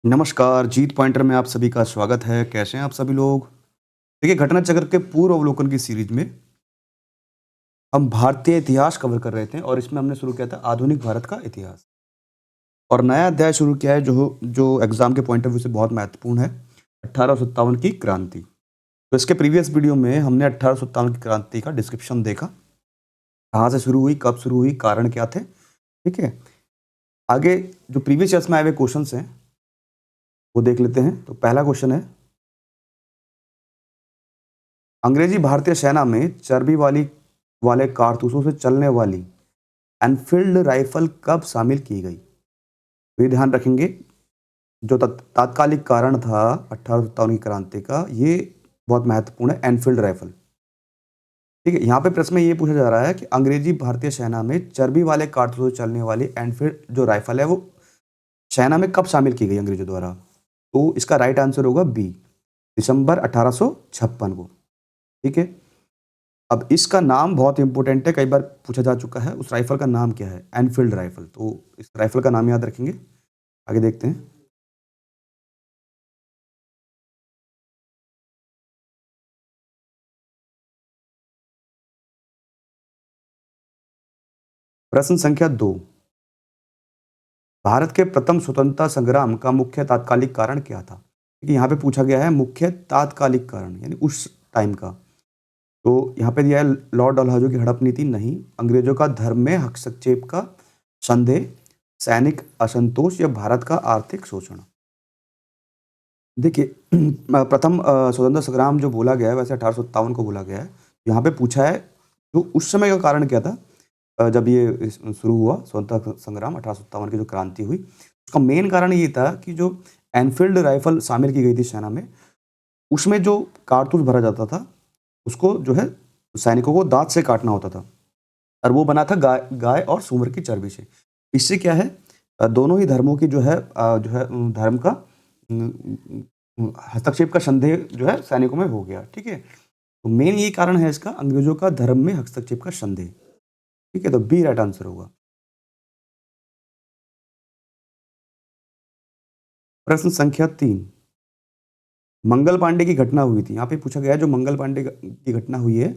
नमस्कार, जीत पॉइंटर में आप सभी का स्वागत है। कैसे हैं आप सभी लोग? देखिए, घटना चक्र के पूर्व अवलोकन की सीरीज में हम भारतीय इतिहास कवर कर रहे थे और इसमें हमने शुरू किया था आधुनिक भारत का इतिहास। और नया अध्याय शुरू किया है जो जो एग्जाम के पॉइंट ऑफ व्यू से बहुत महत्वपूर्ण है, 1857 की क्रांति। तो इसके प्रीवियस वीडियो में हमने 1857 की क्रांति का डिस्क्रिप्शन देखा, कहाँ से शुरू हुई, कब शुरू हुई, कारण क्या थे, ठीक है? आगे जो प्रीवियस ईयर्स में आए हुए क्वेश्चंस हैं, वो देख लेते हैं। तो पहला क्वेश्चन है, अंग्रेजी भारतीय सेना में चर्बी वाले कारतूसों से चलने वाली एनफील्ड राइफल कब शामिल की गई? तो ये ध्यान रखेंगे, जो तात्कालिक कारण था 1857 की क्रांति का, ये बहुत महत्वपूर्ण है, एनफील्ड राइफल। ठीक है, यहाँ पे प्रश्न में ये पूछा जा रहा है कि अंग्रेजी भारतीय सेना में चर्बी वाले कारतूसों से चलने वाली एनफील्ड जो राइफल है वो सेना में कब शामिल की गई अंग्रेजों द्वारा? तो इसका राइट आंसर होगा बी, दिसंबर 1856 को। ठीक है, अब इसका नाम बहुत इंपॉर्टेंट है, कई बार पूछा जा चुका है। उस राइफल का नाम क्या है? Enfield rifle. तो इस राइफल का नाम याद रखेंगे। आगे देखते हैं। प्रश्न संख्या 2, भारत के प्रथम स्वतंत्रता संग्राम का मुख्य तात्कालिक कारण क्या था? क्योंकि यहाँ पे पूछा गया है मुख्य तात्कालिक कारण, यानी उस टाइम का। तो यहाँ पे दिया है लॉर्ड डलहौजी की हड़प नीति नहीं, अंग्रेजों का धर्म में हस्तक्षेप का संदेह, सैनिक असंतोष या भारत का आर्थिक शोषण। देखिए, प्रथम स्वतंत्रता संग्राम जो बोला गया है, वैसे 1857 को बोला गया है। यहाँ पे पूछा है जो उस समय का कारण क्या था, जब ये शुरू हुआ स्वतंत्रता संग्राम 1857 की जो क्रांति हुई, उसका मेन कारण ये था कि जो एनफील्ड राइफल शामिल की गई थी सेना में, उसमें जो कारतूस भरा जाता था, उसको जो है सैनिकों को दाँत से काटना होता था और वो बना था गाय और सूअर की चर्बी से। इससे क्या है, दोनों ही धर्मों की धर्म का हस्तक्षेप का संदेह जो है सैनिकों में हो गया। ठीक है, तो मेन ये कारण है इसका, अंग्रेजों का धर्म में हस्तक्षेप का संदेह। ठीक है, तो बी राइट आंसर होगा। प्रश्न संख्या 3, मंगल पांडे की घटना हुई थी। यहाँ पे पूछा गया है जो मंगल पांडे की घटना हुई है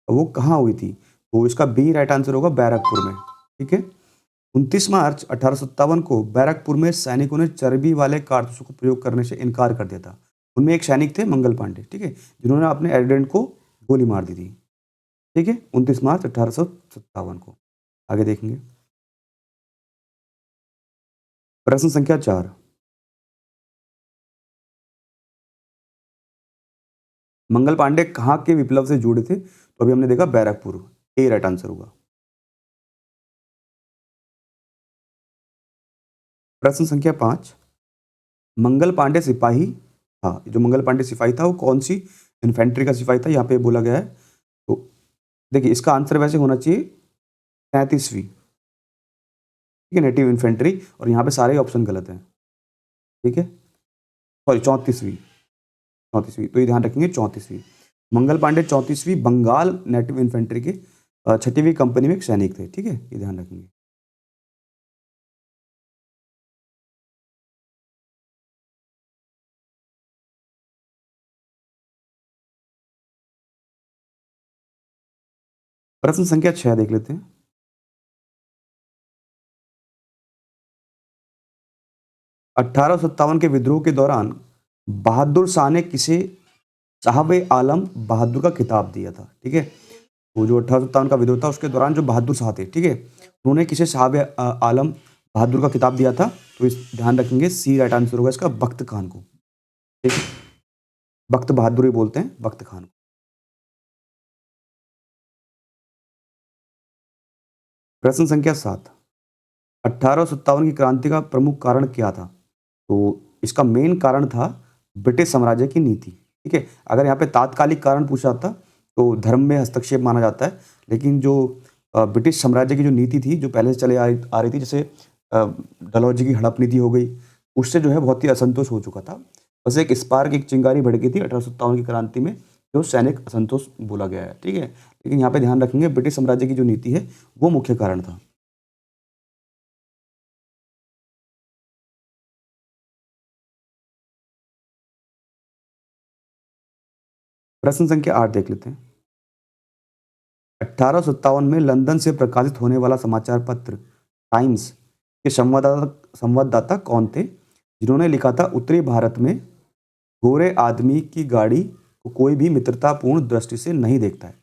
वो कहाँ हुई थी? तो इसका बी राइट आंसर होगा, बैरकपुर में। ठीक है, 29 मार्च 1857 को बैरकपुर में सैनिकों ने चर्बी वाले कारतूसों को प्रयोग करने से इनकार कर दिया था। उनमें एक सैनिक थे मंगल पांडे, ठीक है, जिन्होंने अपने एडिडेंट को गोली मार दी थी। ठीक है, 29 मार्च 1857 को। आगे देखेंगे। प्रश्न संख्या 4, मंगल पांडे कहाँ के विप्लव से जुड़े थे? तो अभी हमने देखा बैरकपुर, ए राइट आंसर होगा। प्रश्न संख्या 5, मंगल पांडे सिपाही, हाँ, जो मंगल पांडे सिपाही था वो कौन सी इन्फेंट्री का सिपाही था? यहाँ पे बोला गया है। तो देखिए, इसका आंसर वैसे होना चाहिए 33वीं। ठीक है, नेटिव इन्फेंट्री, और यहाँ पे सारे ऑप्शन गलत हैं। ठीक है, सॉरी 34वीं, 34वीं, तो ये ध्यान रखेंगे 34वीं। मंगल पांडे 34वीं बंगाल नेटिव इन्फेंट्री के 6वीं कंपनी में एक सैनिक थे। ठीक है, ये ध्यान रखेंगे। प्रश्न संख्या 6 देख लेते हैं। 1857 के विद्रोह के दौरान बहादुर शाह ने किसे साहब आलम बहादुर का खिताब दिया था? ठीक है, वो जो 1857 का विद्रोह था उसके दौरान जो बहादुर शाह थे, ठीक है, उन्होंने किसे साहब आलम बहादुर का खिताब दिया था? तो इस ध्यान रखेंगे, सी राइट आंसर होगा इसका, बख्त खान को। ठीक है, बख्त बहादुर ही बोलते हैं बख्त खान को। प्रश्न संख्या 7, 1857 की क्रांति का प्रमुख कारण क्या था? तो इसका मेन कारण था ब्रिटिश साम्राज्य की नीति। ठीक है, अगर यहाँ पे तात्कालिक कारण पूछा जाता तो धर्म में हस्तक्षेप माना जाता है, लेकिन जो ब्रिटिश साम्राज्य की जो नीति थी जो पहले से चले आ रही थी, जैसे डलहौजी की हड़प नीति हो गई, उससे जो है बहुत ही असंतोष हो चुका था। बस एक स्पार्क, एक चिंगारी भड़की थी 1857 की क्रांति में, जो सैनिक असंतोष बोला गया है। ठीक है, लेकिन यहाँ पे ध्यान रखेंगे ब्रिटिश साम्राज्य की जो नीति है वो मुख्य कारण था। प्रश्न संख्या 8 देख लेते हैं। 1857 में लंदन से प्रकाशित होने वाला समाचार पत्र टाइम्स के संवाददाता संवाददाता कौन थे, जिन्होंने लिखा था उत्तरी भारत में गोरे आदमी की गाड़ी को कोई भी मित्रतापूर्ण दृष्टि से नहीं देखता है।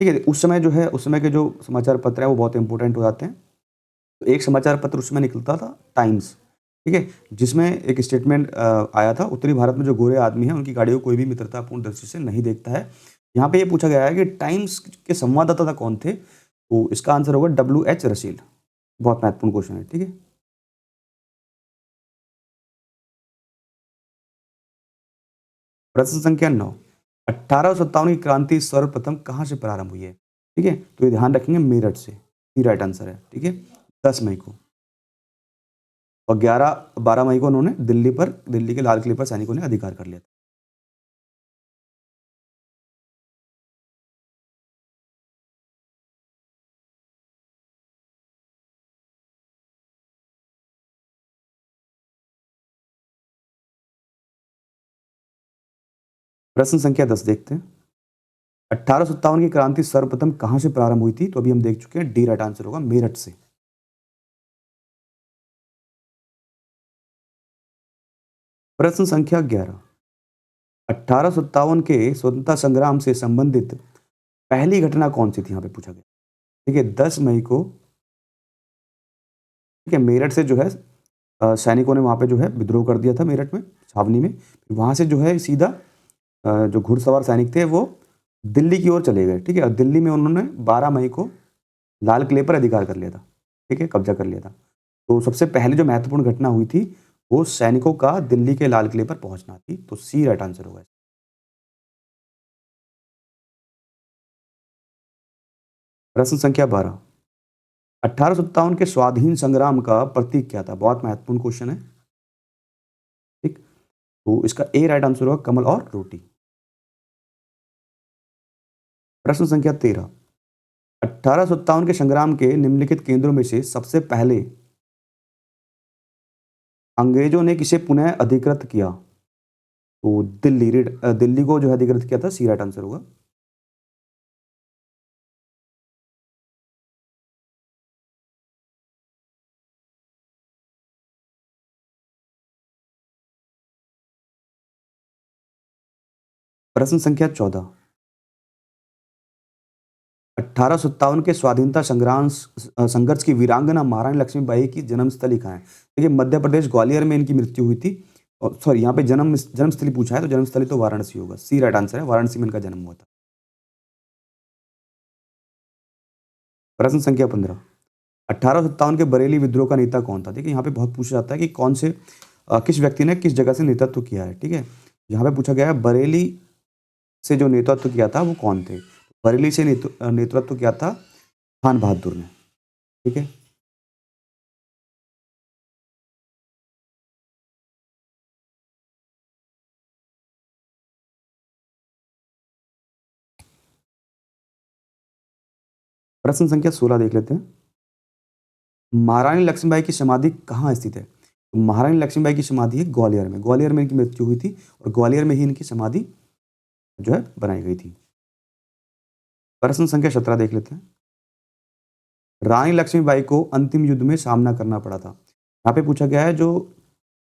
ठीक है, उस समय जो है, उस समय के जो समाचार पत्र है वो बहुत इंपॉर्टेंट हो जाते हैं। तो एक समाचार पत्र उस समय निकलता था टाइम्स, ठीक है, जिसमें एक स्टेटमेंट आया था, उत्तरी भारत में जो गोरे आदमी हैं उनकी गाड़ियों को कोई भी मित्रतापूर्ण दृष्टि से नहीं देखता है। यहाँ पे ये पूछा गया है कि टाइम्स के संवाददाता कौन थे, तो इसका आंसर होगा WH रसील। बहुत महत्वपूर्ण क्वेश्चन है, ठीक है। प्रश्न संख्या 9, 1857 की क्रांति सर्वप्रथम कहाँ से प्रारंभ हुई है? ठीक है, तो ये ध्यान रखेंगे मेरठ से, ये राइट आंसर है, ठीक है, 10 मई को। और 12 मई को उन्होंने दिल्ली के लाल किले पर सैनिकों ने अधिकार कर लिया था। प्रश्न संख्या 10 देखते हैं। 1857 की क्रांति सर्वप्रथम कहां से प्रारंभ हुई थी, तो अभी हम देख चुके हैं, डी राइट आंसर होगा, मेरठ से। प्रश्न संख्या 11, 1857 के स्वतंत्रता संग्राम से संबंधित पहली घटना कौन सी थी, यहां पे पूछा गया। ठीक है, 10 मई को, ठीक है, मेरठ से जो है सैनिकों ने वहां पे जो है विद्रोह कर दिया था, मेरठ में छावनी में। वहां से जो है सीधा जो घुड़सवार सैनिक थे वो दिल्ली की ओर चले गए, ठीक है, और दिल्ली में उन्होंने 12 मई को लाल किले पर अधिकार कर लिया था, ठीक है, कब्जा कर लिया था। तो सबसे पहले जो महत्वपूर्ण घटना हुई थी वो सैनिकों का दिल्ली के लाल किले पर पहुंचना थी, तो सी राइट आंसर होगा। प्रश्न संख्या 12, 1857 के स्वाधीन संग्राम का प्रतीक क्या था? बहुत महत्वपूर्ण क्वेश्चन है, ठीक। तो इसका ए राइट आंसर होगा कमल और रोटी। प्रश्न संख्या 13, 1857 के संग्राम के निम्नलिखित केंद्रों में से सबसे पहले अंग्रेजों ने किसे पुनः अधिकृत किया? तो दिल्ली को जो है अधिकृत किया था, सी राइट आंसर होगा। प्रश्न संख्या 14, 1857 के स्वाधीनता संघर्ष की वीरांगना महारानी लक्ष्मीबाई की जन्मस्थली कहाँ है? देखिए, मध्य प्रदेश ग्वालियर में इनकी मृत्यु हुई थी। और सॉरी, यहाँ पे जन्मस्थली पूछा है, तो जन्मस्थली तो वाराणसी होगा, सी राइट आंसर है, वाराणसी में इनका जन्म हुआ था। प्रश्न संख्या 15, 1857 के बरेली विद्रोह का नेता कौन था? देखिए, यहाँ पे बहुत पूछा जाता है कि किस व्यक्ति ने किस जगह से नेतृत्व किया है, ठीक है। यहाँ पे पूछा गया है बरेली से जो नेतृत्व किया था वो कौन थे? बरेली से नेतृत्व किया था खान बहादुर ने, ठीक है। प्रश्न संख्या 16 देख लेते हैं। महारानी लक्ष्मीबाई की समाधि कहाँ स्थित है? तो महारानी लक्ष्मीबाई की समाधि है ग्वालियर में, ग्वालियर में इनकी मृत्यु हुई थी और ग्वालियर में ही इनकी समाधि जो है बनाई गई थी। प्रश्न संख्या 17 देख लेते हैं। रानी लक्ष्मीबाई को अंतिम युद्ध में सामना करना पड़ा था। यहाँ पे पूछा गया है जो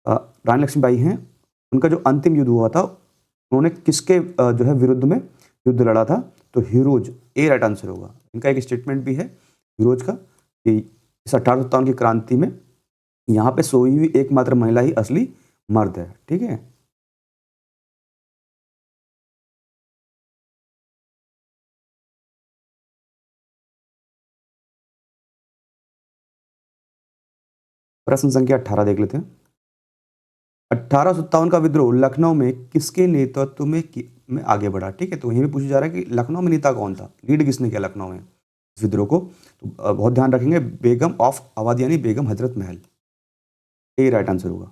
अ, रानी लक्ष्मीबाई हैं, उनका जो अंतिम युद्ध हुआ था, उन्होंने किसके जो है विरुद्ध में युद्ध लड़ा था? तो हीरोज, ए राइट आंसर होगा। इनका एक स्टेटमेंट भी है हीरोज का कि इस 1857 की क्रांति में यहाँ पे सोई हुई एकमात्र महिला ही असली मर्द है, ठीक है। प्रश्न संख्या 18 देख लेते हैं। 1857 का विद्रोह लखनऊ में किसके नेतृत्व में आगे बढ़ा? ठीक है, तो यही भी पूछा जा रहा है कि लखनऊ में नेता कौन था, लीड किसने किया लखनऊ में इस विद्रोह को? तो बहुत ध्यान रखेंगे, बेगम ऑफ अवध यानी बेगम हजरत महल, ये राइट आंसर होगा।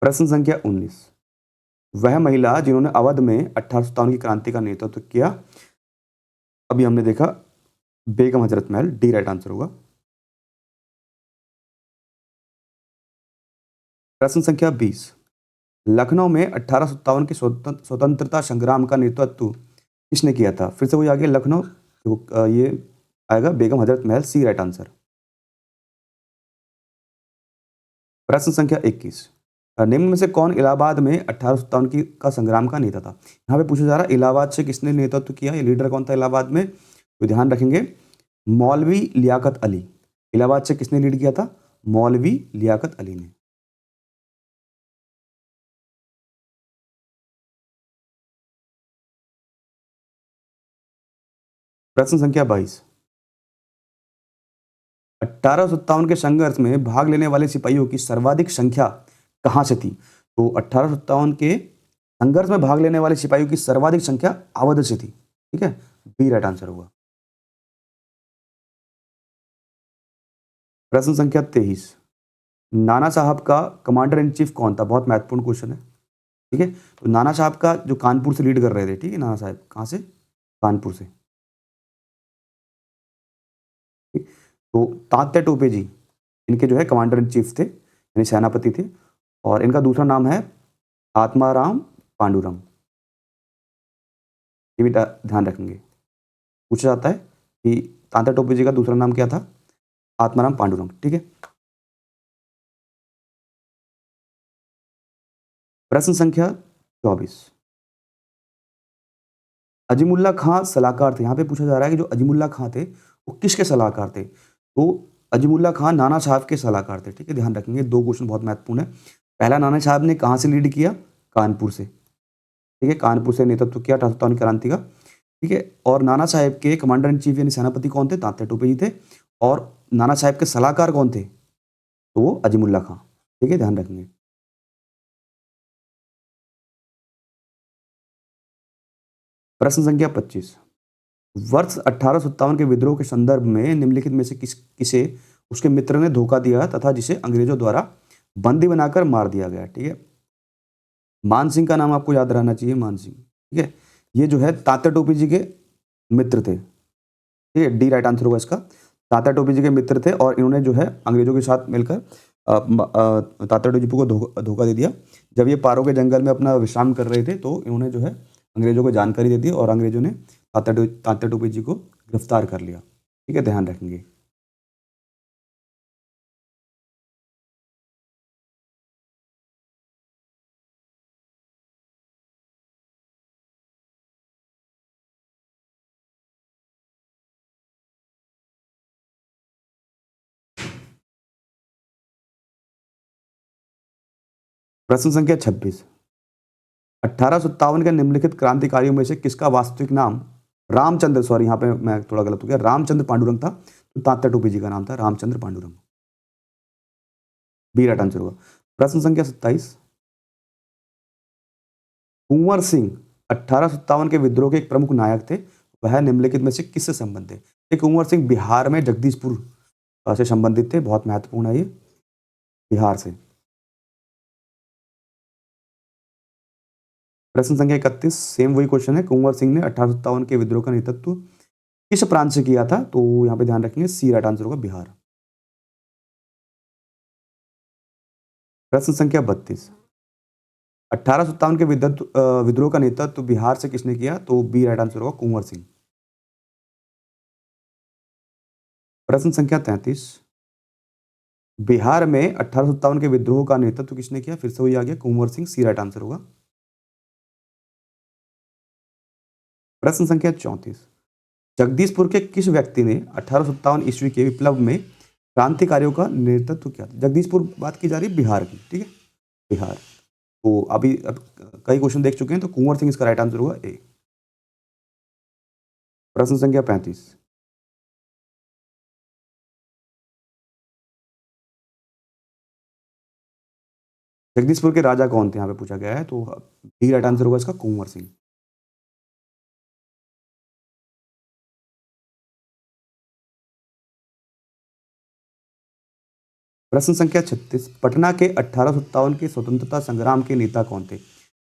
प्रश्न संख्या 19, वह महिला जिन्होंने अवध में 1857 की क्रांति का नेतृत्व किया, अभी हमने देखा Begum Hazrat Mahal, D right answer होगा। प्रश्न संख्या 20, लखनऊ में 1857 के स्वतंत्रता संग्राम का नेतृत्व किसने किया था? फिर से वही आ गया लखनऊ, तो ये आएगा बेगम हजरत महल, सी राइट आंसर। प्रश्न संख्या 21, निम्न में से कौन इलाहाबाद में 1857 की का संग्राम का नेता था? यहाँ पे पूछा जा रहा है इलाहाबाद से किसने नेतृत्व किया, ये लीडर कौन था इलाहाबाद में? तो ध्यान रखेंगे मौलवी लियाकत अली। इलाहाबाद से किसने लीड किया था? मौलवी लियाकत अली ने। प्रश्न संख्या 22, 1857 के संघर्ष में भाग लेने वाले सिपाहियों की सर्वाधिक संख्या कहां से थी? तो 1857 के संघर्ष में भाग लेने वाले सिपाहियों की सर्वाधिक संख्या अवध से थी। ठीक है, बी राइट आंसर होगा। प्रश्न संख्या 23, नाना साहब का कमांडर इन चीफ कौन था? बहुत महत्वपूर्ण क्वेश्चन है। ठीक है, तो नाना साहब का जो कानपुर से लीड कर रहे थे, ठीक है, नाना साहब कहाँ से? कानपुर से। ठीक? तो तात्या टोपे जी इनके जो है कमांडर इन चीफ थे, यानी सेनापति थे, और इनका दूसरा नाम है आत्माराम पांडुरंग। ये भी ध्यान रखेंगे, पूछा जाता है कि तात्या टोपे जी का दूसरा नाम क्या था? आत्माराम पांडुरंग। ठीक है, प्रश्न संख्या 24, अजीमुल्ला खां सलाहकार थे। यहाँ पे पूछा जा रहा है कि जो अजीमुल्ला खां थे वो किसके सलाहकार थे? तो अजीमुल्ला खां नाना साहब के सलाहकार थे। ठीक है, ध्यान रखेंगे, दो क्वेश्चन बहुत महत्वपूर्ण है। पहला, नाना साहब ने कहाँ से लीड किया? कानपुर से। ठीक है, कानपुर से नेतृत्व किया 1857 की क्रांति का। ठीक है, और नाना साहब के कमांडर इन चीफ यानी सेनापति कौन थे? तात्या टोपे जी थे। और नाना साहब के सलाहकार कौन थे? तो वो अजीमुल्ला खां। ठीक है, ध्यान रखेंगे। प्रश्न संख्या 25, वर्ष 1857 के विद्रोह के संदर्भ में निम्नलिखित में से किसे उसके मित्र ने धोखा दिया तथा जिसे अंग्रेजों द्वारा बंदी बनाकर मार दिया गया? ठीक है, मान सिंह का नाम आपको याद रहना चाहिए, मान सिंह। ठीक है, ये जो है तात्या टोपे जी के मित्र थे। ठीक है, डी राइट आंसर होगा इसका। तात्या टोपे जी के मित्र थे और इन्होंने जो है अंग्रेजों के साथ मिलकर तात्या टोपे जी को धोखा दे दिया। जब ये पारो के जंगल में अपना विश्राम कर रहे थे तो इन्होंने जो है अंग्रेजों को जानकारी दे दी और अंग्रेजों ने तात्या टोपे जी को गिरफ्तार कर लिया। ठीक है, ध्यान रखेंगे। प्रश्न संख्या 26, 1857 के निम्नलिखित क्रांतिकारियों में से किसका वास्तविक नाम रामचंद्र, सॉरी यहाँ पे मैं थोड़ा गलत हो गया, रामचंद्र पांडुरंग था। तो तात्या टोपे जी का नाम था Ramchandra Pandurang. B right answer होगा। प्रश्न संख्या 27, कुंवर सिंह 1857 के विद्रोह के एक प्रमुख नायक थे, वह निम्नलिखित में से किससे संबंधित थे? ये कुंवर सिंह बिहार में जगदीशपुर से संबंधित थे, बहुत महत्वपूर्ण है ये, बिहार से। प्रश्न संख्या 31, सेम वही क्वेश्चन है, कुंवर सिंह ने 1857 के विद्रोह का नेतृत्व किस प्रांत से किया था? तो यहाँ पे ध्यान रखेंगे, सी राइट आंसर होगा, बिहार। प्रश्न संख्या 32, 1857 के विद्रोह का नेतृत्व बिहार से किसने किया? तो बी राइट आंसर होगा, कुंवर सिंह। प्रश्न संख्या 33, बिहार में 1857 के विद्रोह का नेतृत्व किसने किया? फिर से वही आ गया, कुंवर सिंह, सी राइट आंसर होगा। प्रश्न संख्या 34, जगदीशपुर के किस व्यक्ति ने 1857 ईस्वी के विप्लव में क्रांतिकारियों का नेतृत्व किया था? जगदीशपुर बात की जा रही है बिहार की। ठीक है, बिहार। तो अभी कई क्वेश्चन देख चुके हैं, तो कुंवर सिंह इसका राइट आंसर होगा, ए। प्रश्न संख्या 35, जगदीशपुर के राजा कौन थे? यहाँ पे पूछा गया है, तो बी राइट आंसर होगा इसका, कुंवर सिंह। प्रश्न संख्या 36, पटना के 1857 के स्वतंत्रता संग्राम के नेता कौन थे?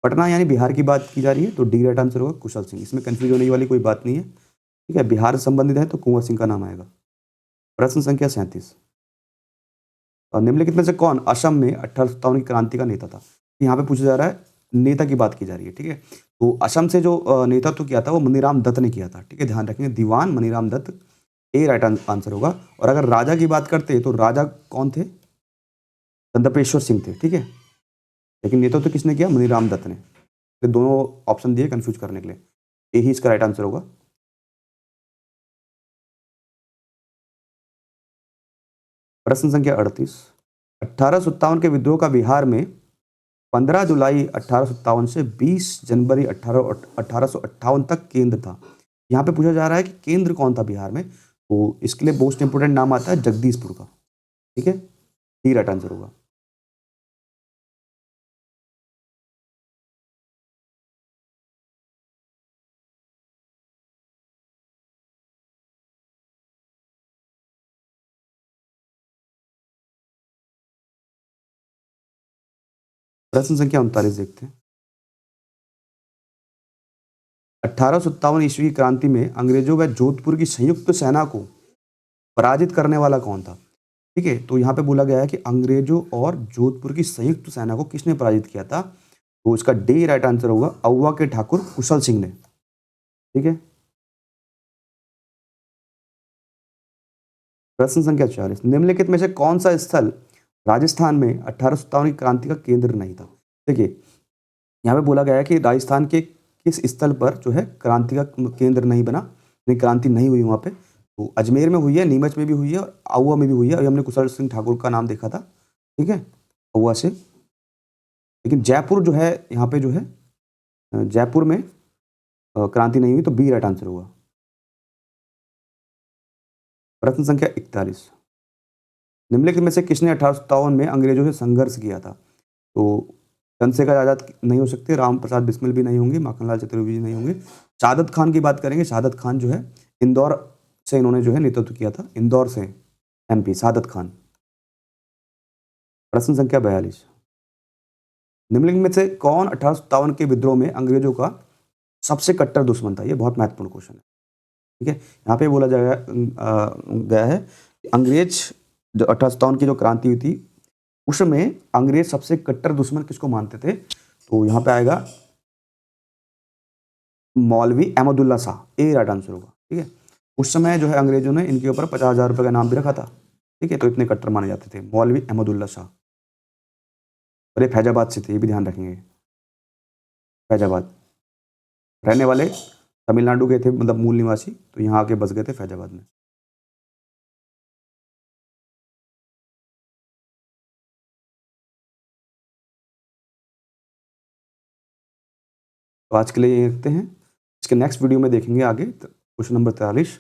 पटना यानी बिहार की बात की जा रही है, तो डी राइट आंसर होगा, कुशल सिंह। इसमें कंफ्यूज होने वाली कोई बात नहीं है। ठीक है, बिहार से संबंधित है तो कुंवर सिंह का नाम आएगा। प्रश्न संख्या 37, और निम्नलिखित में से कौन असम में 1857 की क्रांति का नेता था? यहाँ पे पूछा जा रहा है, नेता की बात की जा रही है, ठीक है। तो असम से जो नेतृत्व किया था वो मनीराम दत्त ने किया था, ठीक है, ध्यान रखेंगे, दीवान मनीराम दत्त, ए राइट आंसर होगा। और अगर राजा की बात करते तो राजा कौन थे? चंद्रपेश्वर सिंह थे, ठीक है। लेकिन नेतृत्व किसने किया? मनीराम दत्त ने। ये दोनों ऑप्शन दिए कंफ्यूज करने के लिए, यही इसका राइट आंसर होगा। प्रश्न संख्या 38, 1857 के विद्रोह का बिहार में 15 जुलाई 1857 से 20 जनवरी 1858 तक केंद्र था। यहाँ पे पूछा जा रहा है कि केंद्र कौन था बिहार में, तो इसके लिए मोस्ट इंपोर्टेंट नाम आता है जगदीशपुर का, ठीक है, डी राइट आंसर होगा। प्रश्न संख्या 39 देखते हैं। 1857 ईस्वी की क्रांति में अंग्रेजों व जोधपुर की संयुक्त सेना को पराजित करने वाला कौन था? ठीक है, तो यहाँ पे बोला गया है कि अंग्रेजों और जोधपुर की संयुक्त सेना को किसने पराजित किया था? तो इसका डी राइट आंसर होगा, अउवा के ठाकुर कुशल सिंह ने, ठीक है। प्रश्न संख्या 40, निम्नलिखित में से कौन सा स्थल राजस्थान में 1857 की क्रांति का केंद्र नहीं था? देखिए, यहाँ पे बोला गया है कि राजस्थान के किस स्थल पर जो है क्रांति का केंद्र नहीं बना, नहीं क्रांति नहीं हुई वहाँ पे। तो अजमेर में हुई है, नीमच में भी हुई है और आउवा में भी हुई है। अभी हमने कुशल सिंह ठाकुर का नाम देखा था, ठीक है, आउवा से। लेकिन जयपुर जो है, यहाँ पे जो है जयपुर में क्रांति नहीं हुई, तो बी राइट आंसर होगा। प्रश्न संख्या 41, निम्नलिखित में से किसने 1857 में अंग्रेजों से संघर्ष किया था? तो चंद्रशेखर आजाद नहीं हो सकते, राम प्रसाद बिस्मिल भी नहीं होंगे, माखनलाल चतुर्वेदी नहीं होंगे। सादत खान की बात करेंगे, सादत खान जो है इंदौर से इन्होंने जो है नेतृत्व किया था, इंदौर से, एमपी, सादत खान। प्रश्न संख्या 42, निम्नलिखित में से कौन 1857 के विद्रोह में अंग्रेजों का सबसे कट्टर दुश्मन था? ये बहुत महत्वपूर्ण क्वेश्चन है, ठीक है। यहाँ पे बोला जाएगा गया है कि अंग्रेज जो 1857 की जो क्रांति हुई थी उसमें अंग्रेज सबसे कट्टर दुश्मन किसको मानते थे? तो यहाँ पे आएगा मौलवी अहमदुल्ला शाह, ए राइट आंसर होगा, ठीक है। उस समय जो है अंग्रेजों ने इनके ऊपर 50,000 रुपये का नाम भी रखा था, ठीक है, तो इतने कट्टर माने जाते थे मौलवी अहमदुल्ला शाह। और ये फैजाबाद से थे, ये भी ध्यान रखेंगे, फैजाबाद रहने वाले, तमिलनाडु के थे, मतलब मूल निवासी, तो यहाँ आके बस गए थे फैजाबाद में। तो आज के लिए ये रखते हैं, इसके नेक्स्ट वीडियो में देखेंगे आगे क्वेश्चन नंबर 43।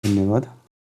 धन्यवाद।